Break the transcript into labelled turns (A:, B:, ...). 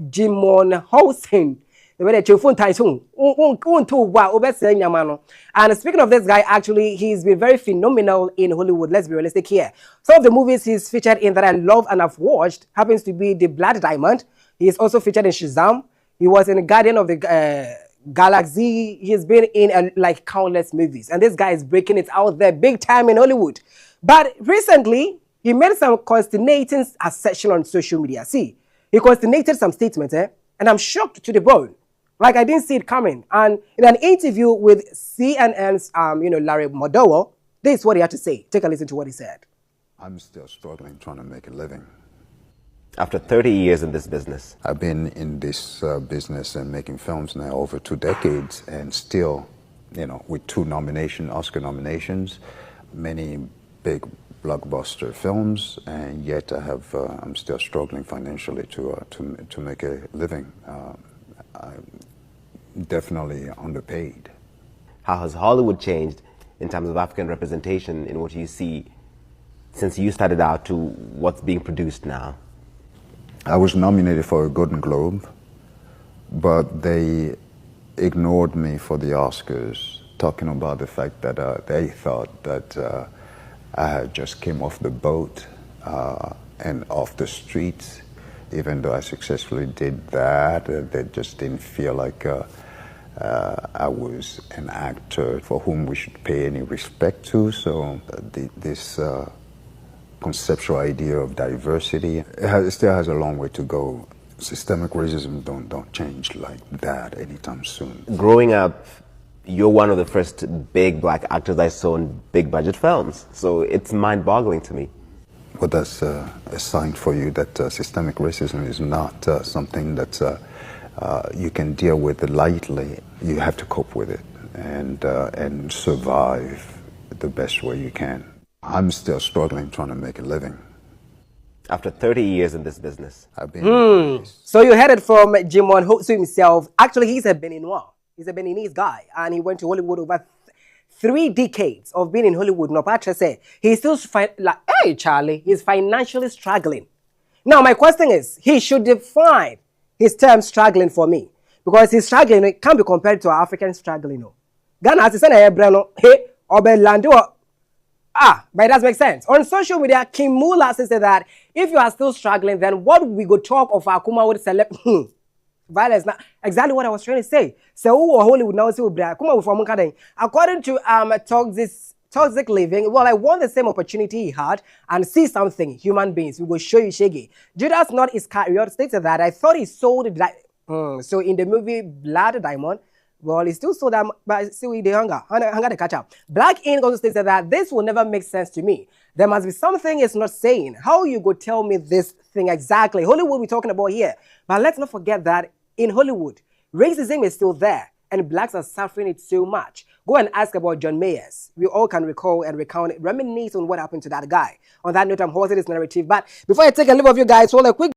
A: Djimoun Hounsou. The way that you phone typhoon. And speaking of this guy, actually, he's been very phenomenal in Hollywood. Let's be realistic here. Some of the movies he's featured in that I love and have watched happens to be The Blood Diamond. He is also featured in Shazam. He was in Guardian of the Galaxy. He's been in like countless movies. And this guy is breaking it out there big time in Hollywood. But recently, he made some consternating assertion on social media. See, he consternated some statements, and I'm shocked to the bone. Like I didn't see it coming. And in an interview with CNN's, Larry Modowo, this is what he had to say. Take a listen to what he said.
B: I'm still struggling trying to make a living.
C: After 30 years in this business.
B: I've been in this business and making films now over 2 decades, and still, with 2 Oscar nominations, many big blockbuster films, and yet I'm still struggling financially to make a living. I'm definitely underpaid.
C: How has Hollywood changed in terms of African representation in what you see since you started out to what's being produced now?
B: I was nominated for a Golden Globe, but they ignored me for the Oscars, talking about the fact that they thought that I had just came off the boat and off the streets. Even though I successfully did that, they just didn't feel like I was an actor for whom we should pay any respect to. So this conceptual idea of diversity, it still has a long way to go. Systemic racism don't change like that anytime soon.
C: Growing up, you're one of the first big black actors I saw in big budget films. So it's mind-boggling to me.
B: Well, that's a sign for you that systemic racism is not something that you can deal with lightly. You have to cope with it and survive the best way you can. I'm still struggling trying to make a living.
C: After 30 years in this business.
B: I've been
A: So you heard it from Djimoun Hounsou himself. Actually, he's a Beninois. He's a Beninese guy, and he went to Hollywood over 3 decades of being in Hollywood. No, Patrick said he's still hey Charlie, he's financially struggling. Now my question is, he should define his term struggling for me, because his struggling, it can't be compared to our African struggling. No, Ghana has said hey Obelando. But it does make sense. On social media, Kim Mula says that if you are still struggling, then what we go talk of Akuma with celeb violence? Now, exactly what I was trying to say. So Hollywood now see according to toxic living, well, I want the same opportunity he had and see something. Human beings, we will show you Shaggy. Judas not Iscariot stated that I thought he sold so in the movie Blood Diamond. Well, he still sold them, but still the hunger to catch up. Black Ink also states that this will never make sense to me. There must be something it's not saying. How you go tell me this thing exactly? Hollywood we're talking about here. But let's not forget that in Hollywood, racism is still there, and blacks are suffering it so much. Go and ask about John Mayers. We all can recall and recount, reminisce on what happened to that guy. On that note, I'm hosting this narrative. But before I take a leave of you guys, hold a quick